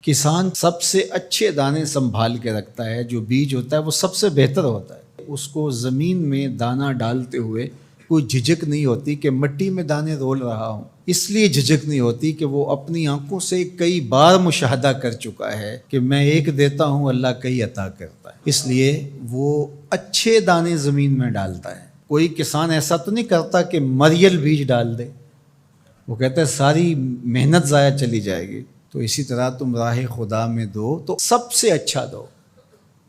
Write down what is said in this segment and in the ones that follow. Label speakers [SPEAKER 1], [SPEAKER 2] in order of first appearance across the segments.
[SPEAKER 1] کسان سب سے اچھے دانے سنبھال کے رکھتا ہے، جو بیج ہوتا ہے وہ سب سے بہتر ہوتا ہے، اس کو زمین میں دانہ ڈالتے ہوئے کوئی جھجک نہیں ہوتی کہ مٹی میں دانے رول رہا ہوں، اس لیے جھجک نہیں ہوتی کہ وہ اپنی آنکھوں سے کئی بار مشاہدہ کر چکا ہے کہ میں ایک دیتا ہوں، اللہ کئی عطا کرتا ہے، اس لیے وہ اچھے دانے زمین میں ڈالتا ہے۔ کوئی کسان ایسا تو نہیں کرتا کہ مریل بیج ڈال دے، وہ کہتا ہے ساری محنت ضائع چلی جائے گی۔ تو اسی طرح تم راہ خدا میں دو تو سب سے اچھا دو،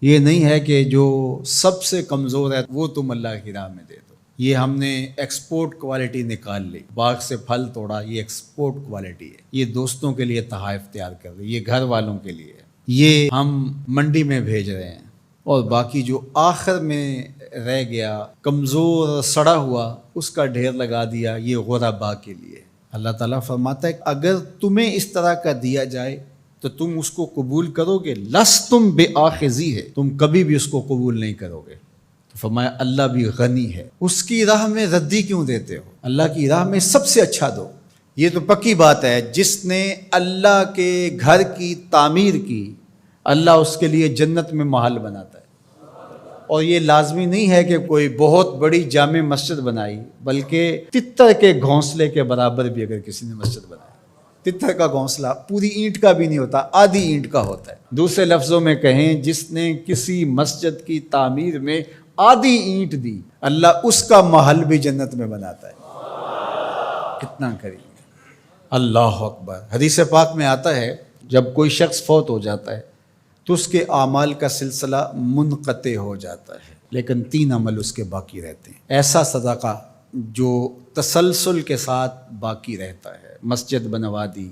[SPEAKER 1] یہ نہیں ہے کہ جو سب سے کمزور ہے وہ تم اللہ کی راہ میں دے دو۔ یہ ہم نے ایکسپورٹ کوالٹی نکال لی، باغ سے پھل توڑا، یہ ایکسپورٹ کوالٹی ہے، یہ دوستوں کے لیے تحائف تیار کر رہے، یہ گھر والوں کے لیے ہے، یہ ہم منڈی میں بھیج رہے ہیں، اور باقی جو آخر میں رہ گیا کمزور سڑا ہوا اس کا ڈھیر لگا دیا، یہ غربا کے لیے۔ اللہ تعالیٰ فرماتا ہے کہ اگر تمہیں اس طرح کا دیا جائے تو تم اس کو قبول کرو گے، لستم بآخذی ہے، تم کبھی بھی اس کو قبول نہیں کرو گے۔ تو فرمایا اللہ بھی غنی ہے، اس کی راہ میں ردی کیوں دیتے ہو؟ اللہ کی راہ میں سب سے اچھا دو۔ یہ تو پکی بات ہے، جس نے اللہ کے گھر کی تعمیر کی، اللہ اس کے لیے جنت میں محل بناتا ہے۔ اور یہ لازمی نہیں ہے کہ کوئی بہت بڑی جامع مسجد بنائی، بلکہ تتر کے گھونسلے کے برابر بھی اگر کسی نے مسجد بنائی، تتر کا گھونسلہ پوری اینٹ کا بھی نہیں ہوتا، آدھی اینٹ کا ہوتا ہے۔ دوسرے لفظوں میں کہیں، جس نے کسی مسجد کی تعمیر میں آدھی اینٹ دی، اللہ اس کا محل بھی جنت میں بناتا ہے۔ کتنا کریم ہے، اللہ اکبر۔ حدیث پاک میں آتا ہے جب کوئی شخص فوت ہو جاتا ہے تو اس کے اعمال کا سلسلہ منقطع ہو جاتا ہے، لیکن 3 عمل اس کے باقی رہتے ہیں۔ ایسا صدقہ جو تسلسل کے ساتھ باقی رہتا ہے، مسجد بنوا دی،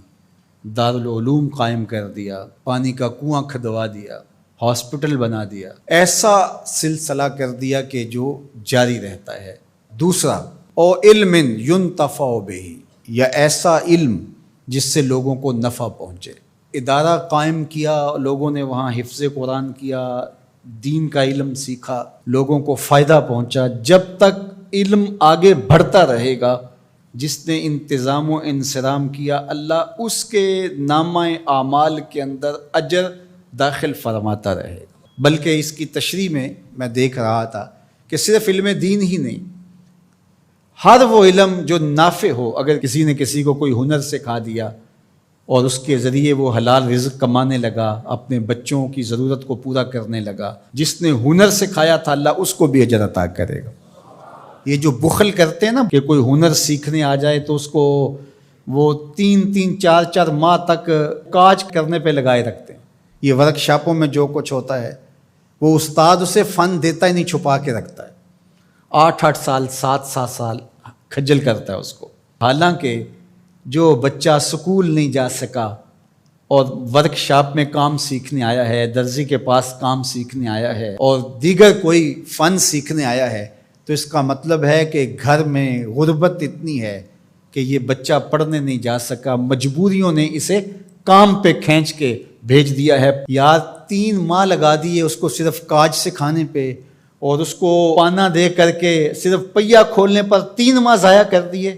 [SPEAKER 1] دارالعلوم قائم کر دیا، پانی کا کنواں کھدوا دیا، ہاسپٹل بنا دیا، ایسا سلسلہ کر دیا کہ جو جاری رہتا ہے۔ دوسرا، او علم ينتفع بہ، یا ایسا علم جس سے لوگوں کو نفع پہنچے، ادارہ قائم کیا، لوگوں نے وہاں حفظ قرآن کیا، دین کا علم سیکھا، لوگوں کو فائدہ پہنچا۔ جب تک علم آگے بڑھتا رہے گا، جس نے انتظام و انصرام کیا، اللہ اس کے نامہ اعمال کے اندر اجر داخل فرماتا رہے گا۔ بلکہ اس کی تشریح میں دیکھ رہا تھا کہ صرف علم دین ہی نہیں، ہر وہ علم جو نافع ہو، اگر کسی نے کسی کو کوئی ہنر سکھا دیا اور اس کے ذریعے وہ حلال رزق کمانے لگا، اپنے بچوں کی ضرورت کو پورا کرنے لگا، جس نے ہنر سکھایا تھا اللہ اس کو بھی اجر عطا کرے گا۔ یہ جو بخل کرتے ہیں نا کہ کوئی ہنر سیکھنے آ جائے تو اس کو وہ 3 4 ماہ تک کاج کرنے پہ لگائے رکھتے ہیں۔ یہ ورک شاپوں میں جو کچھ ہوتا ہے، وہ استاد اسے فن دیتا ہی نہیں، چھپا کے رکھتا ہے، 8 سال 7 سال کھجل کرتا ہے اس کو۔ حالانکہ جو بچہ سکول نہیں جا سکا اور ورک شاپ میں کام سیکھنے آیا ہے، درزی کے پاس کام سیکھنے آیا ہے، اور دیگر کوئی فن سیکھنے آیا ہے، تو اس کا مطلب ہے کہ گھر میں غربت اتنی ہے کہ یہ بچہ پڑھنے نہیں جا سکا، مجبوریوں نے اسے کام پہ کھینچ کے بھیج دیا ہے۔ یا 3 ماہ لگا دیے اس کو صرف کاج سکھانے پہ، اور اس کو پانا دے کر کے صرف پہیا کھولنے پر 3 ماہ ضائع کر دیے۔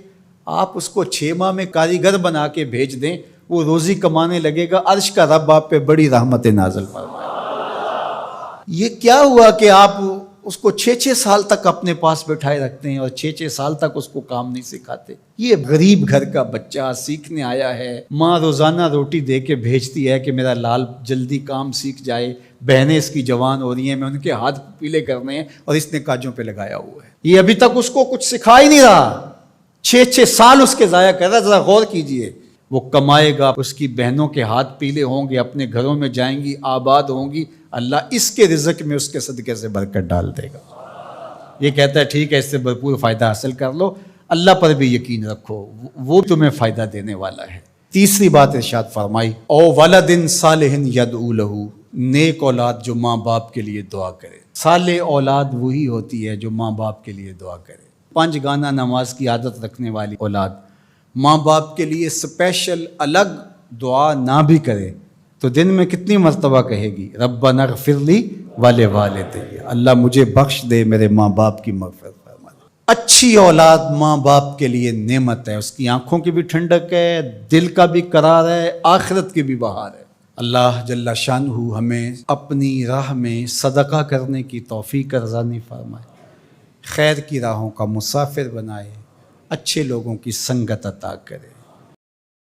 [SPEAKER 1] آپ اس کو 6 ماہ میں کاریگر بنا کے بھیج دیں، وہ روزی کمانے لگے گا، عرش کا رب آپ پہ بڑی رحمت نازل فرمائے۔ یہ کیا ہوا کہ آپ اس کو 6 سال تک اپنے پاس بٹھائے رکھتے ہیں اور 6 سال تک اس کو کام نہیں سکھاتے؟ یہ غریب گھر کا بچہ سیکھنے آیا ہے، ماں روزانہ روٹی دے کے بھیجتی ہے کہ میرا لال جلدی کام سیکھ جائے، بہنیں اس کی جوان ہو رہی ہیں، میں ان کے ہاتھ پیلے کرنے ہیں، اور اس نے کاجوں پہ لگایا ہوا ہے۔ یہ ابھی تک اس کو کچھ سکھا ہی نہیں رہا، 6 سال اس کے ضائع کر رہا۔ ذرا غور کیجئے، وہ کمائے گا، اس کی بہنوں کے ہاتھ پیلے ہوں گے، اپنے گھروں میں جائیں گی، آباد ہوں گی، اللہ اس کے رزق میں اس کے صدقے سے برکت ڈال دے گا۔ یہ کہتا ہے ٹھیک ہے، اس سے بھرپور فائدہ حاصل کر لو، اللہ پر بھی یقین رکھو، وہ تمہیں فائدہ دینے والا ہے۔ تیسری بات ارشاد فرمائی، او ولد صالح یدعو لہ، نیک اولاد جو ماں باپ کے لیے دعا کرے۔ صالح اولاد وہی ہوتی ہے جو ماں باپ کے لیے دعا کرے۔ 5 گانا نماز کی عادت رکھنے والی اولاد ماں باپ کے لیے اسپیشل الگ دعا نہ بھی کرے تو دن میں کتنی مرتبہ کہے گی، ربنا اغفر لی ولوالدی، اللہ مجھے بخش دے، میرے ماں باپ کی مغفرت فرما دے۔ اچھی اولاد ماں باپ کے لیے نعمت ہے، اس کی آنکھوں کی بھی ٹھنڈک ہے، دل کا بھی قرار ہے، آخرت کی بھی بہار ہے۔ اللہ جل شانہ ہمیں اپنی راہ میں صدقہ کرنے کی توفیق ارزانی فرمائے، خیر کی راہوں کا مسافر بنائے، اچھے لوگوں کی سنگت عطا کرے۔